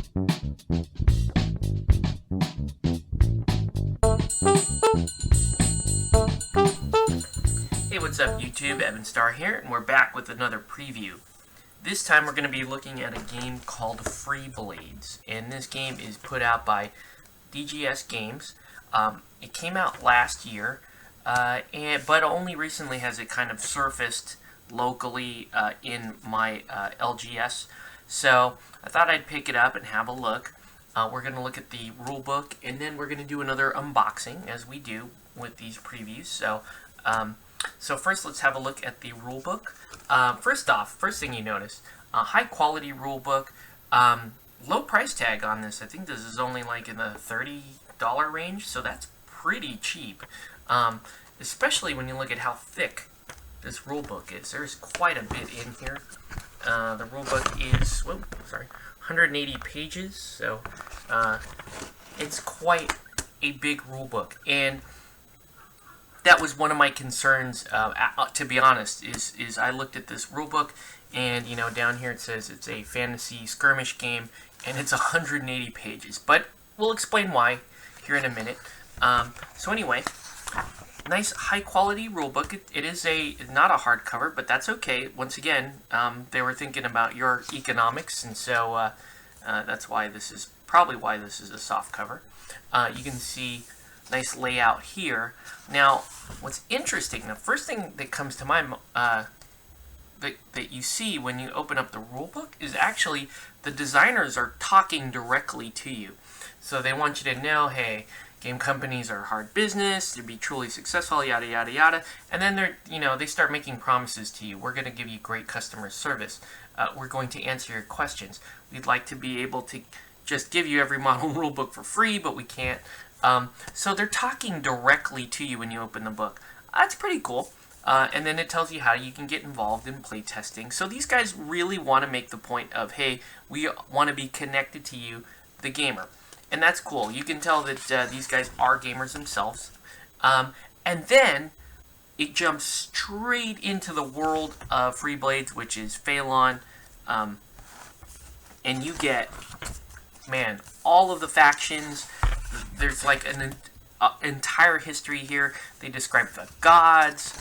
Hey, what's up YouTube? Evan Starr here, and we're back with another preview. This time we're going to be looking at a game called Freeblades, and this game is put out by DGS Games. It came out last year, but only recently has it kind of surfaced locally in my LGS. So I thought I'd pick it up and have a look. We're going to look at the rulebook, and then we're going to do another unboxing, as we do with these previews. So first, let's have a look at the rulebook. First thing you notice, high quality rulebook, low price tag on this. I think this is only like in the $30 range, so that's pretty cheap. Especially when you look at how thick this rulebook is. There's quite a bit in here. The rulebook is 180 pages, so it's quite a big rulebook. And that was one of my concerns, to be honest, is I looked at this rulebook, and you know, down here it says it's a fantasy skirmish game, and it's 180 pages. But we'll explain why here in a minute. So anyway, nice high quality rulebook. It is not a hardcover, but that's okay. Once again, they were thinking about your economics, and so that's why this is a soft cover. You can see nice layout here. Now, what's interesting, the first thing that comes to mind that you see when you open up the rulebook is actually the designers are talking directly to you. So they want you to know, hey, game companies are hard business, to be truly successful, yada yada yada. And then they start making promises to you. We're going to give you great customer service. We're going to answer your questions. We'd like to be able to just give you every model rulebook for free, but we can't. So they're talking directly to you when you open the book. That's pretty cool. And then it tells you how you can get involved in playtesting. So these guys really want to make the point of, hey, we want to be connected to you, the gamer. And that's cool. You can tell that these guys are gamers themselves. And then it jumps straight into the world of Freeblades, which is Phalon. And you get, man, all of the factions. There's like an entire history here. They describe the gods.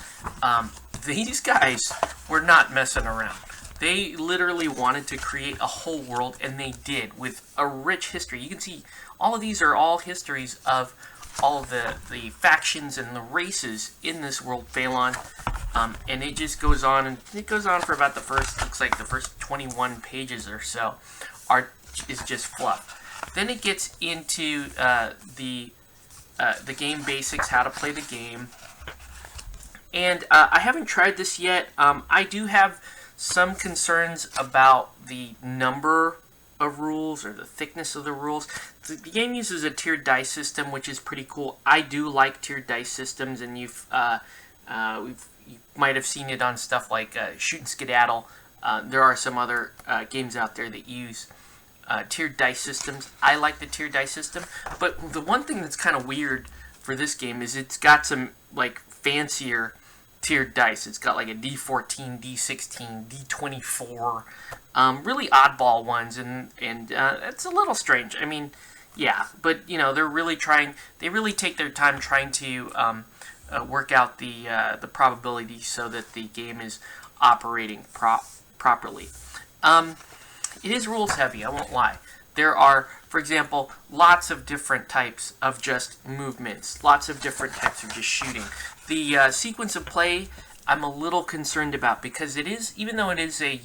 These guys were not messing around. They literally wanted to create a whole world, and they did, with a rich history. You can see all of these are all histories of all of the factions and the races in this world, Phalon. And it just goes on, and it goes on for about the first 21 pages or so. Art is just fluff. Then it gets into the game basics, how to play the game. And I haven't tried this yet. I do have some concerns about the number of rules or the thickness of the rules. The game uses a tiered dice system, which is pretty cool. I do like tiered dice systems, and you might have seen it on stuff like Shoot and Skedaddle. There are some other games out there that use tiered dice systems. I like the tiered dice system, but the one thing that's kind of weird for this game is it's got some like fancier tiered dice. It's got like a D14, D16, D24, really oddball ones, and it's a little strange. I mean, yeah, but you know, they really take their time trying to work out the probability so that the game is operating properly. It is rules heavy, I won't lie. There are, for example, lots of different types of just movements, lots of different types of just shooting. The sequence of play, I'm a little concerned about, because it is, even though it is a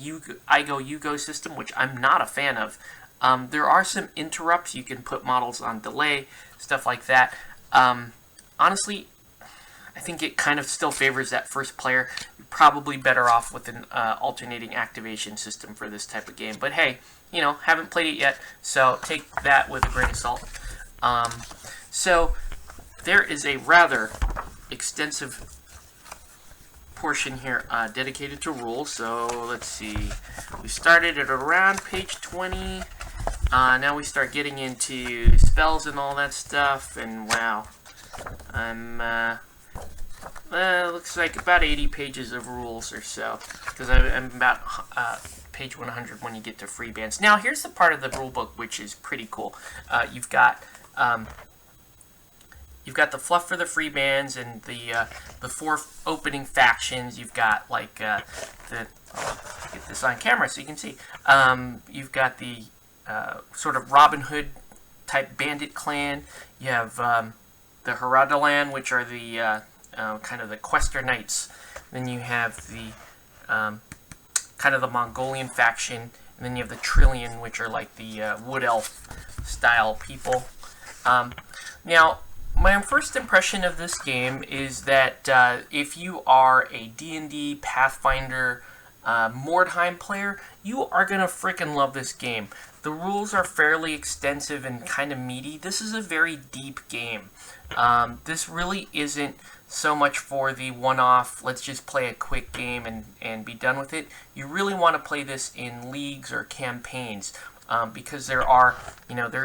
I go, you go system, which I'm not a fan of, there are some interrupts. You can put models on delay, stuff like that. Honestly, I think it kind of still favors that first player. You're probably better off with an alternating activation system for this type of game. But hey, you know, haven't played it yet, so take that with a grain of salt. So there is a rather extensive portion here dedicated to rules. So let's see. We started at around page 20. Now we start getting into spells and all that stuff, and wow. Looks like about 80 pages of rules or so, because I'm about page 100 when you get to Freebands. Now, here's the part of the rulebook which is pretty cool. You've got the fluff for the Freebands and the 4 opening factions. You've got like get this on camera so you can see. You've got the sort of Robin Hood type bandit clan. You have the Haradalan, which are the kind of the Quester Knights. Then you have the kind of the Mongolian faction, and then you have the Trillion, which are like the Wood Elf style people. Now, my first impression of this game is that if you are a D&D Pathfinder Mordheim player, you are going to freaking love this game. The rules are fairly extensive and kind of meaty. This is a very deep game. This really isn't so much for the one-off, let's just play a quick game and be done with it. You really want to play this in leagues or campaigns. Because there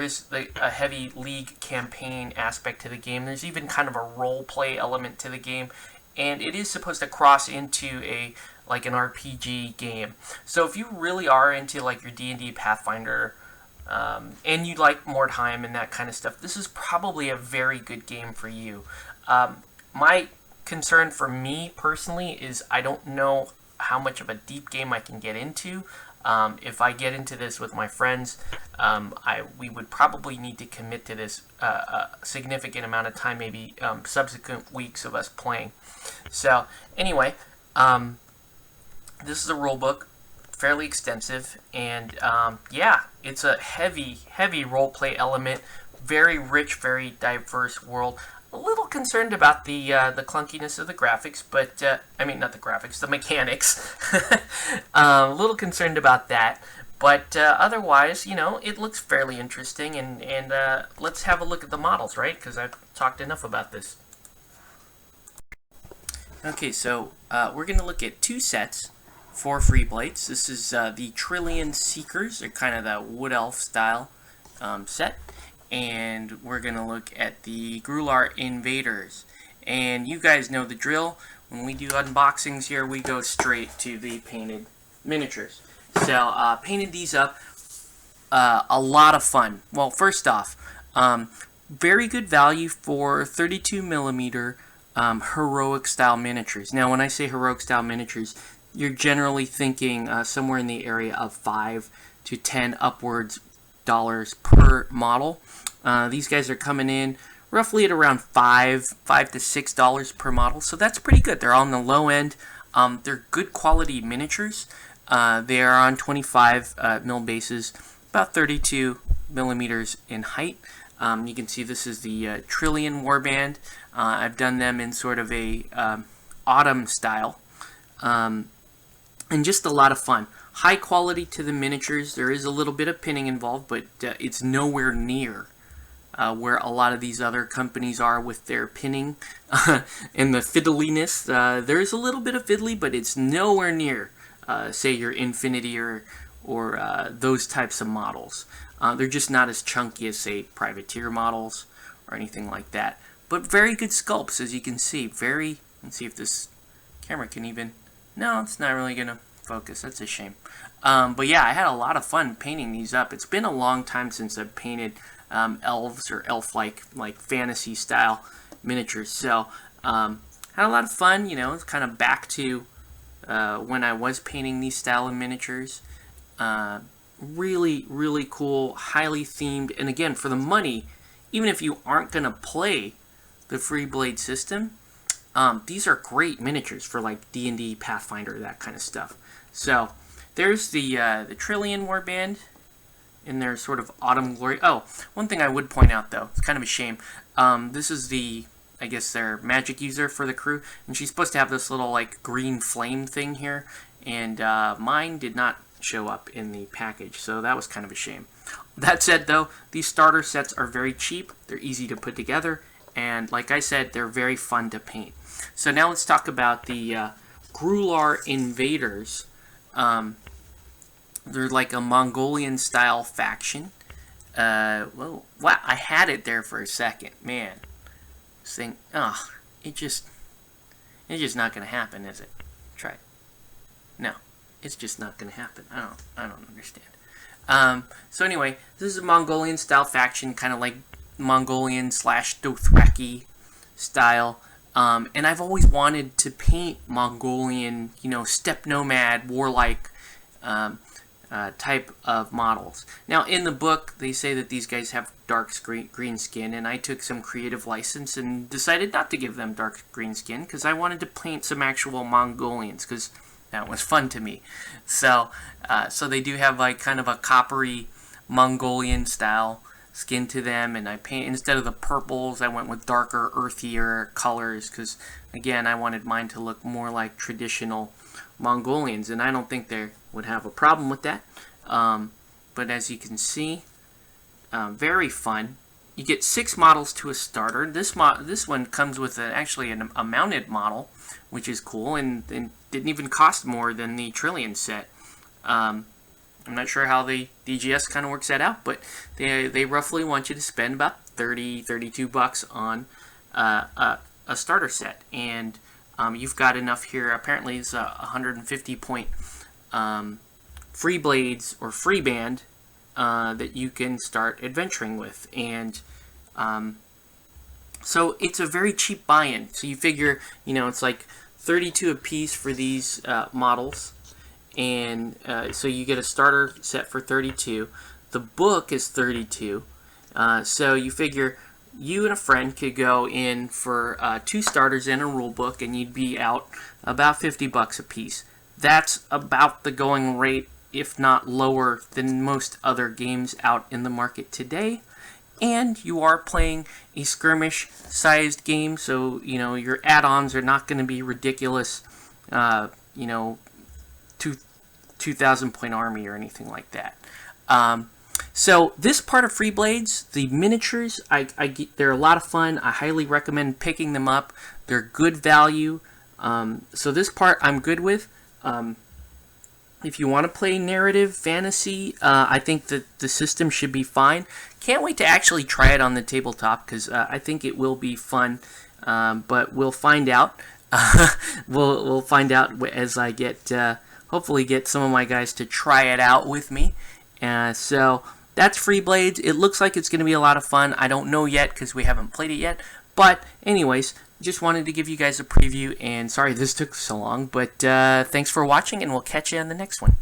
is a heavy league campaign aspect to the game. There's even kind of a role play element to the game, and it is supposed to cross into like an RPG game. So if you really are into like your D&D Pathfinder, and you like Mordheim and that kind of stuff, this is probably a very good game for you. My concern for me personally is I don't know how much of a deep game I can get into. If I get into this with my friends, we would probably need to commit to this a significant amount of time, maybe subsequent weeks of us playing. So anyway, this is a rule book, fairly extensive, and yeah, it's a heavy roleplay element, very rich, very diverse world. A little concerned about the clunkiness of the graphics, but I mean, not the graphics, the mechanics. A little concerned about that, but otherwise, you know, it looks fairly interesting. And let's have a look at the models, right? Because I've talked enough about this. Okay, so we're going to look at 2 sets for Freeblades. This is the Trillion Seekers, or kind of the Wood Elf style set. And we're going to look at the Grular Invaders. And you guys know the drill. When we do unboxings here, we go straight to the painted miniatures. So, painted these up. A lot of fun. Well, first off, very good value for 32mm heroic style miniatures. Now, when I say heroic style miniatures, you're generally thinking somewhere in the area of $5 to $10 upwards dollars per model. These guys are coming in roughly at around $5 to $6 per model, so that's pretty good. They're on the low end. They're good quality miniatures. They are on 25 mil bases, about 32 millimeters in height. You can see this is the Trillion Warband. I've done them in sort of a autumn style, and just a lot of fun. High quality to the miniatures. There is a little bit of pinning involved, but it's nowhere near where a lot of these other companies are with their pinning and the fiddliness. There's a little bit of fiddly, but it's nowhere near, say, your Infinity or those types of models. They're just not as chunky as, say, Privateer models or anything like that. But very good sculpts, as you can see. Let's see if this camera can even... No, it's not really going to focus. That's a shame. But yeah, I had a lot of fun painting these up. It's been a long time since I've painted elves or elf-like fantasy style miniatures. So had a lot of fun. You know, it's kind of back to when I was painting these style of miniatures. Really cool, highly themed, and again, for the money, even if you aren't gonna play the Freeblade system, these are great miniatures for like D&D, Pathfinder, that kind of stuff. So there's the Trillion Warband in their sort of autumn glory. Oh, one thing I would point out though, it's kind of a shame. This is I guess their magic user for the crew, and she's supposed to have this little like green flame thing here, and mine did not show up in the package, so that was kind of a shame. That said though, these starter sets are very cheap, they're easy to put together, and like I said, they're very fun to paint. So now let's talk about the Grular Invaders. They're like a Mongolian style faction. Whoa, wow, I had it there for a second, man. This thing, it's just not gonna happen, is it? Try it. No. It's just not going to happen. I don't understand. So anyway, this is a Mongolian style faction, kind of like Mongolian / Dothraki style. And I've always wanted to paint Mongolian, steppe nomad, warlike type of models. Now, in the book, they say that these guys have dark green skin, and I took some creative license and decided not to give them dark green skin because I wanted to paint some actual Mongolians because that was fun to me. So, so they do have like kind of a coppery Mongolian style skin to them, and I paint, instead of the purples, I went with darker, earthier colors because, again, I wanted mine to look more like traditional Mongolians, and I don't think they would have a problem with that. But as you can see, very fun. You get 6 models to a starter. This one comes with actually a mounted model, which is cool, and didn't even cost more than the Trillion set. I'm not sure how the DGS kind of works that out, but they roughly want you to spend about $32 on a starter set, and you've got enough here. Apparently, it's 150 point Freeblades or Freeband that you can start adventuring with, and so it's a very cheap buy-in. So you figure, it's like 32 a piece for these models, and so you get a starter set for 32. The book is 32, so you figure you and a friend could go in for 2 starters and a rule book, and you'd be out about $50 a piece. That's about the going rate, if not lower than most other games out in the market today. And you are playing a skirmish-sized game, so your add-ons are not going to be ridiculous, 2,000 point army or anything like that. So this part of Freeblades, the miniatures, they're a lot of fun. I highly recommend picking them up. They're good value. So this part I'm good with. If you want to play narrative fantasy, I think that the system should be fine. Can't wait to actually try it on the tabletop because I think it will be fun. But we'll find out. We'll find out as I hopefully get some of my guys to try it out with me. So that's Freeblades. It looks like it's going to be a lot of fun. I don't know yet because we haven't played it yet. But anyways, just wanted to give you guys a preview, and sorry this took so long, but thanks for watching, and we'll catch you on the next one.